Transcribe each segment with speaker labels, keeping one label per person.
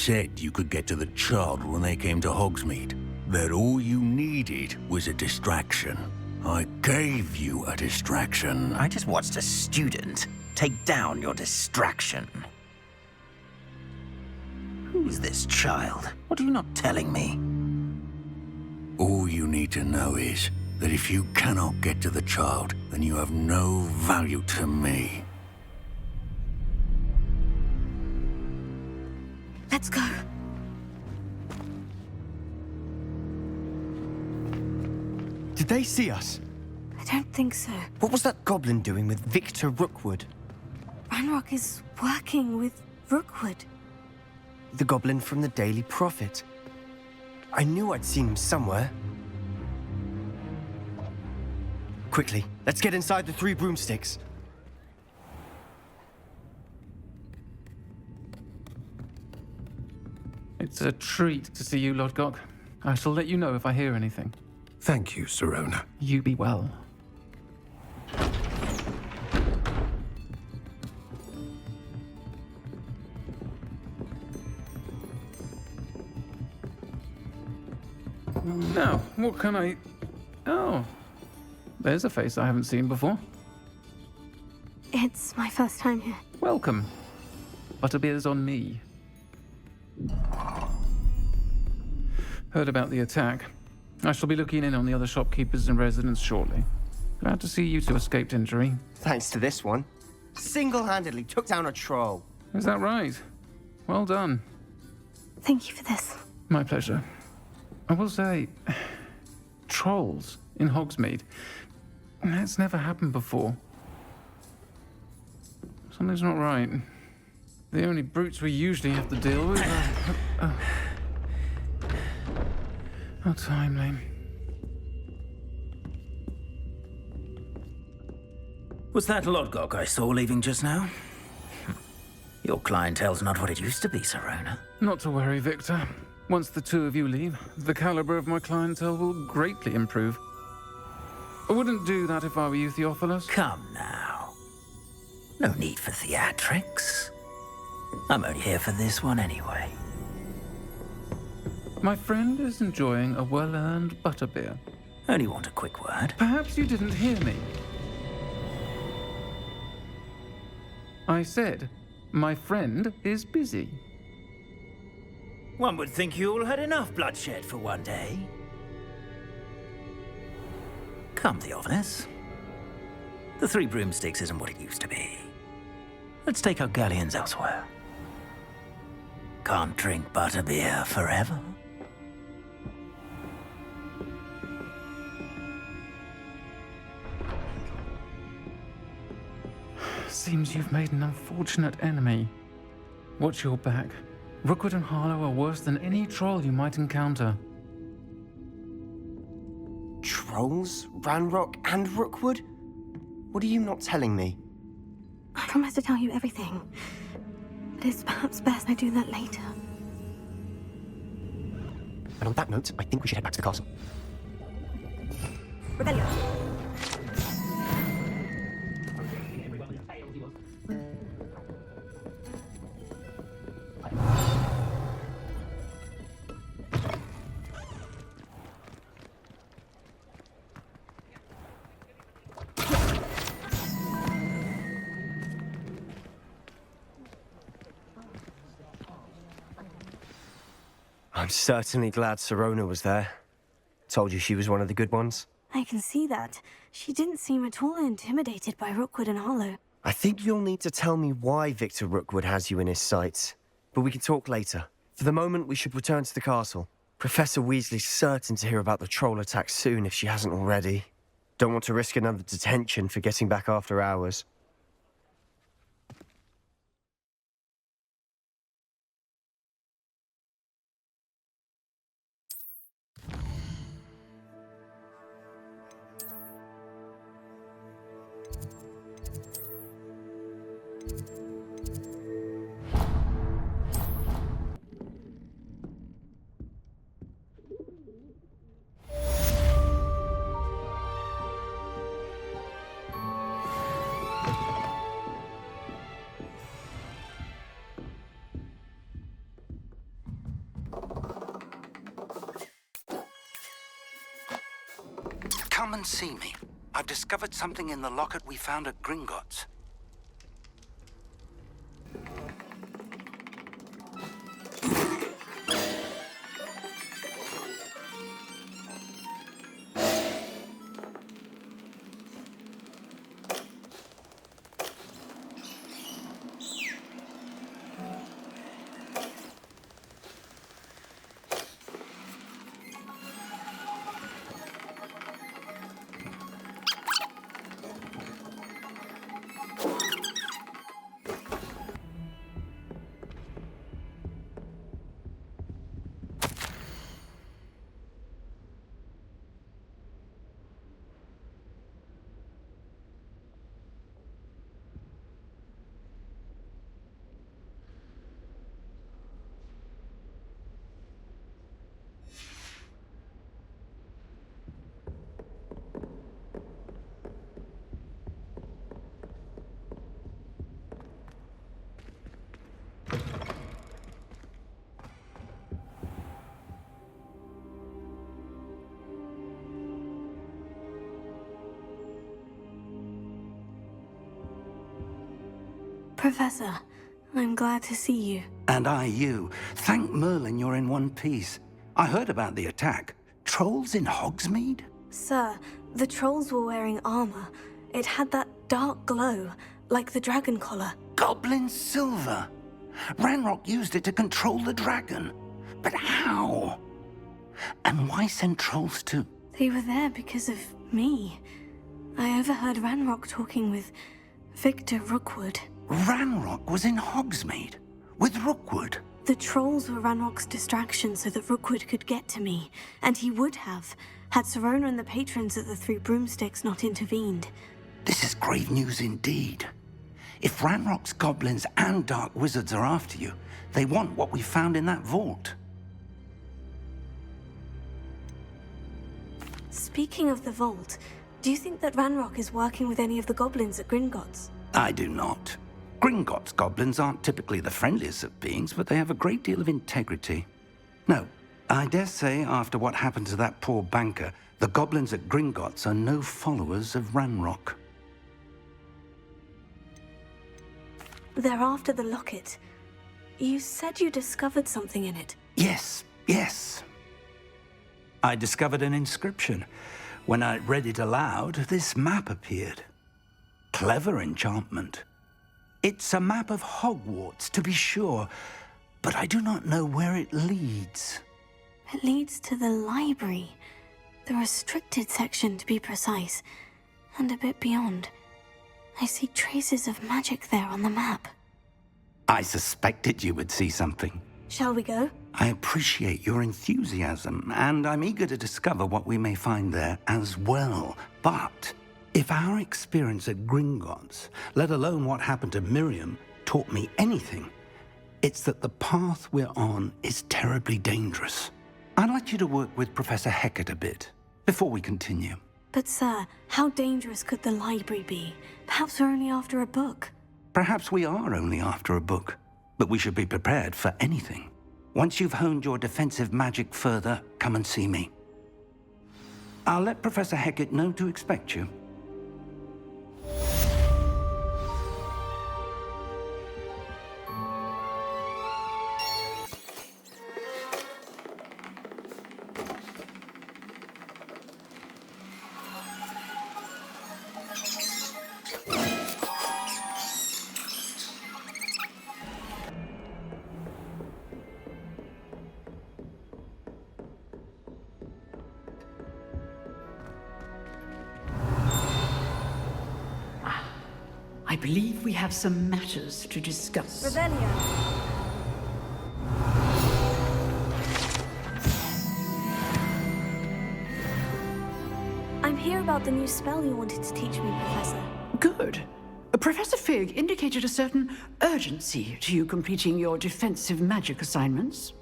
Speaker 1: said you could get to the child when they came to Hogsmeade. That all you needed was a distraction. I gave you a distraction.
Speaker 2: I just watched a student take down your distraction. Who's this child? What are you not telling me?
Speaker 1: All you need to know is that if you cannot get to the child, then you have no value to me.
Speaker 3: Let's go.
Speaker 4: Did they see us?
Speaker 3: I don't think so.
Speaker 4: What was that goblin doing with Victor Rookwood?
Speaker 3: Ranrock is working with Rookwood.
Speaker 4: The goblin from the Daily Prophet. I knew I'd seen him somewhere. Quickly, let's get inside the Three Broomsticks.
Speaker 5: It's a treat to see you, Lodgok. I shall let you know if I hear anything.
Speaker 6: Thank you, Sirona.
Speaker 5: You be well. Now, what can I... Oh, there's a face I haven't seen before.
Speaker 3: It's my first time here.
Speaker 5: Welcome. Butterbeer's on me. Heard about the attack. I shall be looking in on the other shopkeepers and residents shortly. Glad to see you two escaped injury.
Speaker 4: Thanks to this one. Single-handedly took down a troll.
Speaker 5: Is that right? Well done.
Speaker 3: Thank you for this.
Speaker 5: My pleasure. I will say, trolls in Hogsmeade. That's never happened before. Something's not right. The only brutes we usually have to deal with are... How timely.
Speaker 2: Was that Lodgok I saw leaving just now? Your clientele's not what it used to be, Sirona.
Speaker 5: Not to worry, Victor. Once the two of you leave, the caliber of my clientele will greatly improve. I wouldn't do that if I were you, Theophilus.
Speaker 2: Come now. No need for theatrics. I'm only here for this one anyway.
Speaker 5: My friend is enjoying a well-earned butterbeer.
Speaker 2: Only want a quick word.
Speaker 5: Perhaps you didn't hear me. I said, my friend is busy.
Speaker 2: One would think you all had enough bloodshed for one day. Come, Theophilus. The Three Broomsticks isn't what it used to be. Let's take our galleons elsewhere. Can't drink butterbeer forever.
Speaker 5: Seems you've made an unfortunate enemy. Watch your back. Rookwood and Harlow are worse than any troll you might encounter.
Speaker 4: Trolls? Ranrock and Rookwood? What are you not telling me?
Speaker 3: I promise to tell you everything. But it's perhaps best I do that later.
Speaker 4: And on that note, I think we should head back to the castle.
Speaker 3: Rebellion.
Speaker 4: I'm certainly glad Sirona was there. Told you she was one of the good ones.
Speaker 3: I can see that. She didn't seem at all intimidated by Rookwood and Harlow.
Speaker 4: I think you'll need to tell me why Victor Rookwood has you in his sights. But we can talk later. For the moment, we should return to the castle. Professor Weasley's certain to hear about the troll attack soon if she hasn't already. Don't want to risk another detention for getting back after hours.
Speaker 7: come and see me. I've discovered something in the locket we found at Gringotts.
Speaker 3: Professor, I'm glad to see you.
Speaker 7: And I you. Thank Merlin you're in one piece. I heard about the attack. Trolls in Hogsmeade?
Speaker 3: Sir, the trolls were wearing armor. It had that dark glow, like the dragon collar.
Speaker 7: Goblin silver. Ranrock used it to control the dragon. But how? And why send trolls too?
Speaker 3: They were there because of me. I overheard Ranrock talking with Victor Rookwood.
Speaker 7: Ranrock was in Hogsmeade with Rookwood.
Speaker 3: The trolls were Ranrock's distraction so that Rookwood could get to me, and he would have, had Serona and the patrons at the Three Broomsticks not intervened.
Speaker 7: This is grave news indeed. If Ranrock's goblins and dark wizards are after you, they want what we found in that vault.
Speaker 3: Speaking of the vault, do you think that Ranrock is working with any of the goblins at Gringotts?
Speaker 7: I do not. Gringotts goblins aren't typically the friendliest of beings, but they have a great deal of integrity. No, I dare say after what happened to that poor banker, the goblins at Gringotts are no followers of Ranrock.
Speaker 3: They're after the locket. You said you discovered something in it.
Speaker 7: Yes. I discovered an inscription. When I read it aloud, this map appeared. Clever enchantment. It's a map of Hogwarts, to be sure, but I do not know where it leads.
Speaker 3: It leads to the library. The restricted section, to be precise. And a bit beyond. I see traces of magic there on the map.
Speaker 7: I suspected you would see something.
Speaker 3: Shall we go?
Speaker 7: I appreciate your enthusiasm, and I'm eager to discover what we may find there as well. But if our experience at Gringotts, let alone what happened to Miriam, taught me anything, it's that the path we're on is terribly dangerous. I'd like you to work with Professor Hecat a bit before we continue.
Speaker 3: But sir, how dangerous could the library be? Perhaps we're only after a book.
Speaker 7: Perhaps we are only after a book, but we should be prepared for anything. Once you've honed your defensive magic further, come and see me. I'll let Professor Hecat know to expect you.
Speaker 8: I believe we have some matters to discuss.
Speaker 3: Revelio. I'm here about the new spell you wanted to teach me, Professor.
Speaker 8: Good. Professor Fig indicated a certain urgency to you completing your defensive magic assignments.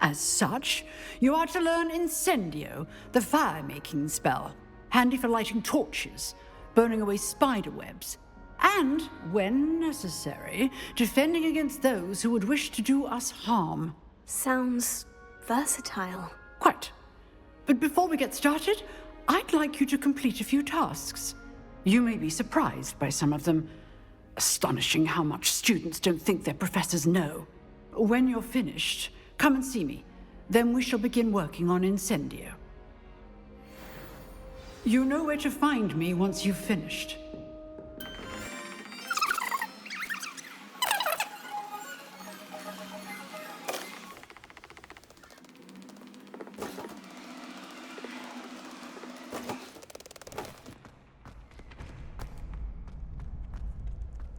Speaker 8: As such, you are to learn Incendio, the fire-making spell, handy for lighting torches, burning away spider webs, and, when necessary, defending against those who would wish to do us harm.
Speaker 3: Sounds versatile.
Speaker 8: Quite. But before we get started, I'd like you to complete a few tasks. You may be surprised by some of them. Astonishing how much students don't think their professors know. When you're finished, come and see me. Then we shall begin working on Incendio. You know where to find me once you've finished.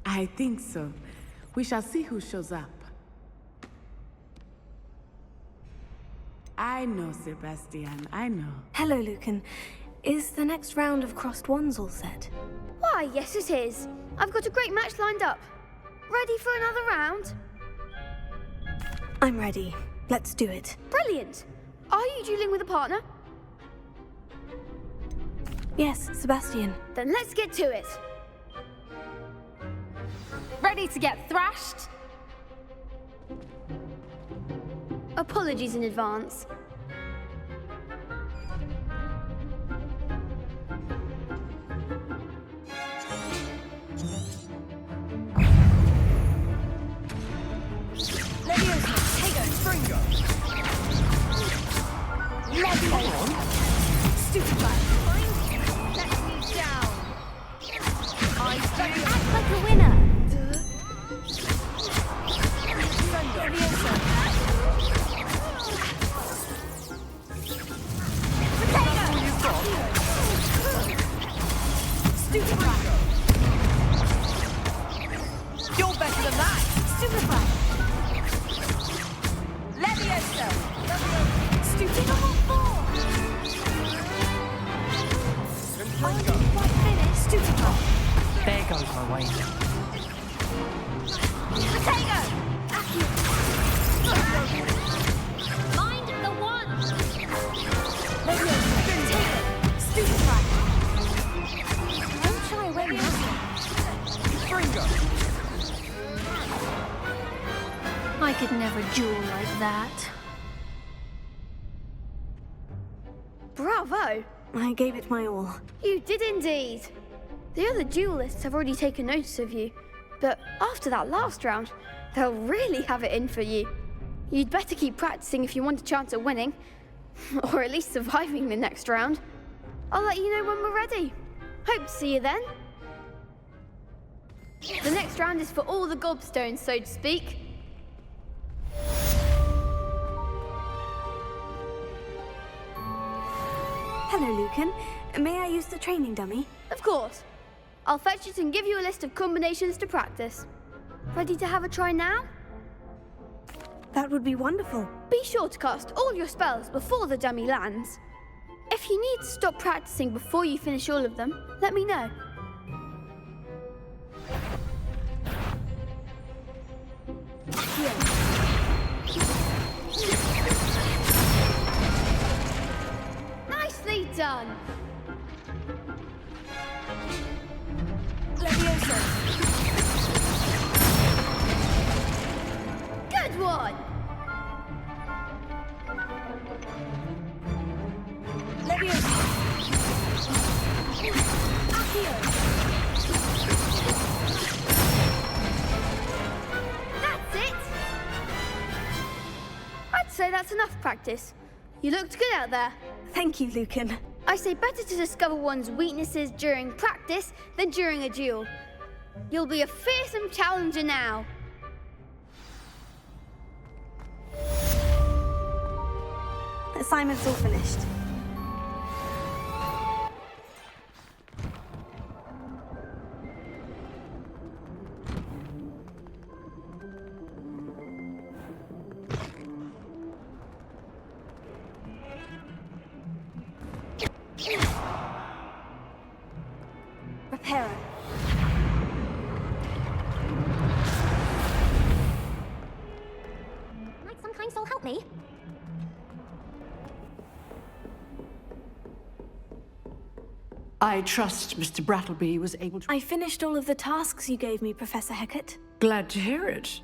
Speaker 9: I think so. We shall see who shows up. I know, Sebastian, I know.
Speaker 3: Hello, Lucan. Is the next round of crossed wands all set?
Speaker 10: Why, yes it is. I've got a great match lined up. Ready for another round?
Speaker 3: I'm ready. Let's do it.
Speaker 10: Brilliant. Are you dueling with a partner?
Speaker 3: Yes, Sebastian.
Speaker 10: Then let's get to it. Ready to get thrashed? Apologies in advance. Stupid man. Let me down. Act like a winner. Stupid man. You're better than that. Stupid man. Leviosa. Stupid number 4. I didn't quite finish. Stupid man.
Speaker 2: There goes my wager.
Speaker 10: Potato. Mind the one. Leviosa. Potato. Stupid man. Don't shy away now. I could never duel like that. Bravo!
Speaker 3: I gave it my all.
Speaker 10: You did indeed. The other duelists have already taken notice of you, but after that last round, they'll really have it in for you. You'd better keep practicing if you want a chance at winning, or at least surviving the next round. I'll let you know when we're ready. Hope to see you then. The next round is for all the gobstones, so to speak.
Speaker 3: Hello, Lucan. May I use the training dummy?
Speaker 10: Of course. I'll fetch it and give you a list of combinations to practice. Ready to have a try now?
Speaker 3: That would be wonderful.
Speaker 10: Be sure to cast all your spells before the dummy lands. If you need to stop practicing before you finish all of them, let me know. Nicely done. Leviosa. Good one. Leviosa. Accio. That's it. I'd say that's enough practice. You looked good out there.
Speaker 3: Thank you, Lucan.
Speaker 10: I say better to discover one's weaknesses during practice than during a duel. You'll be a fearsome challenger now.
Speaker 3: Assignment's all finished. Reparo.
Speaker 10: Might some kind soul help me?
Speaker 8: I trust Mr. Brattleby was able to...
Speaker 3: I finished all of the tasks you gave me, Professor Hecat.
Speaker 8: Glad to hear it.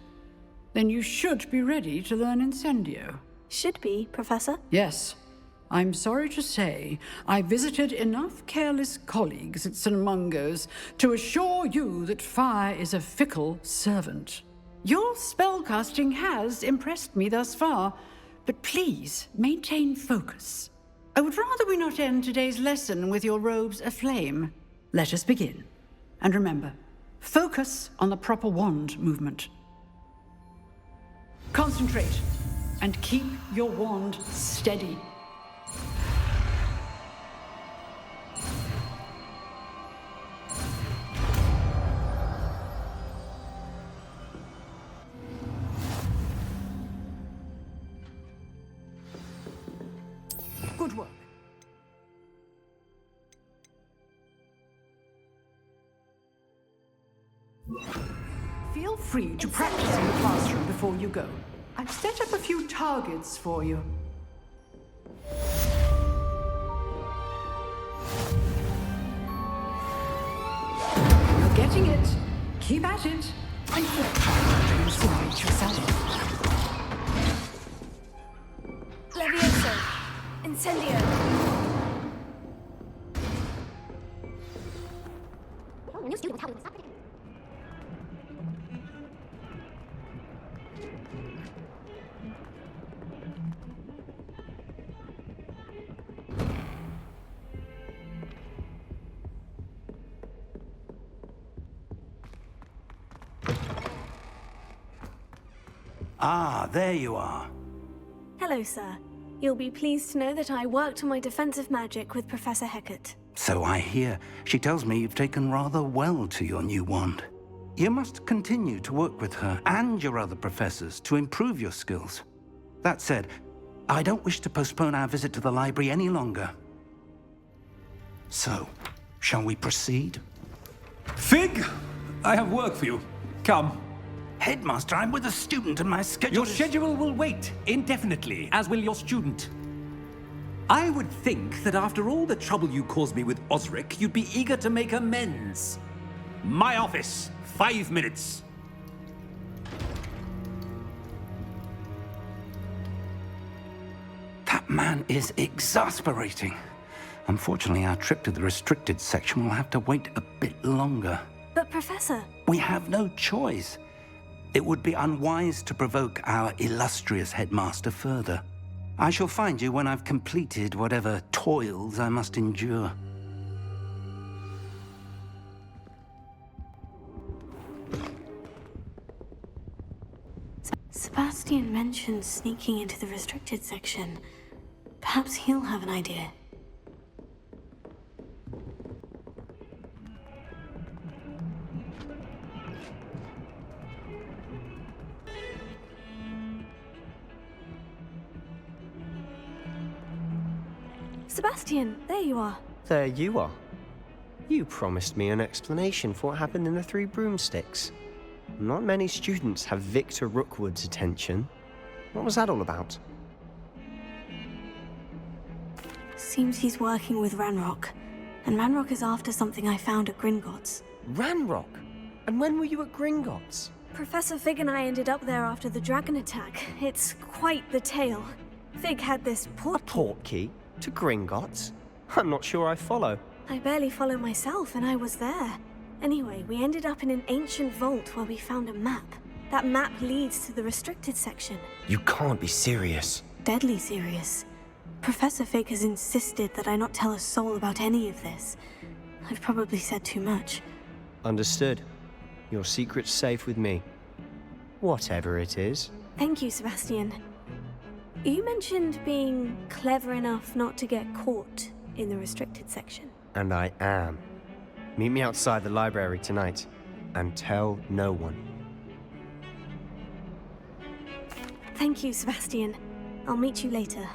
Speaker 8: Then you should be ready to learn Incendio.
Speaker 3: Should be, Professor.
Speaker 8: Yes. I'm sorry to say, I visited enough careless colleagues at St. Mungo's to assure you that fire is a fickle servant. Your spellcasting has impressed me thus far, but please maintain focus. I would rather we not end today's lesson with your robes aflame. Let us begin. And remember, focus on the proper wand movement. Concentrate, and keep your wand steady. Good work. Feel free to practice in the classroom before you go. I've set up a few targets for you. You're getting it. Keep at it. And work to incinerate yourself.
Speaker 10: Levioso. Incendio.
Speaker 7: Ah, there you are.
Speaker 3: Hello, sir. You'll be pleased to know that I worked on my defensive magic with Professor Hecat.
Speaker 7: So I hear. She tells me you've taken rather well to your new wand. You must continue to work with her and your other professors to improve your skills. That said, I don't wish to postpone our visit to the library any longer. So, shall we proceed?
Speaker 11: Fig! I have work for you. Come.
Speaker 7: Headmaster, I'm with a student and my schedule
Speaker 11: Your schedule will wait indefinitely, as will your student. I would think that after all the trouble you caused me with Osric, you'd be eager to make amends. My office, 5 minutes.
Speaker 7: That man is exasperating. Unfortunately, our trip to the restricted section will have to wait a bit longer.
Speaker 3: But, Professor...
Speaker 7: We have no choice. It would be unwise to provoke our illustrious headmaster further. I shall find you when I've completed whatever toils I must endure.
Speaker 3: Sebastian mentioned sneaking into the restricted section. Perhaps he'll have an idea. Sebastian, there you are.
Speaker 4: There you are. You promised me an explanation for what happened in the Three Broomsticks. Not many students have Victor Rookwood's attention. What was that all about?
Speaker 3: Seems he's working with Ranrock. And Ranrock is after something I found at Gringotts.
Speaker 4: Ranrock? And when were you at Gringotts?
Speaker 3: Professor Fig and I ended up there after the dragon attack. It's quite the tale. Fig had this portkey.
Speaker 4: A portkey? To Gringotts? I'm not sure I follow.
Speaker 3: I barely follow myself, and I was there. Anyway, we ended up in an ancient vault where we found a map. That map leads to the restricted section.
Speaker 4: You can't be serious.
Speaker 3: Deadly serious. Professor Fig has insisted that I not tell a soul about any of this. I've probably said too much.
Speaker 4: Understood. Your secret's safe with me. Whatever it is.
Speaker 3: Thank you, Sebastian. You mentioned being clever enough not to get caught in the restricted section.
Speaker 4: And I am. Meet me outside the library tonight, and tell no one.
Speaker 3: Thank you, Sebastian. I'll meet you later.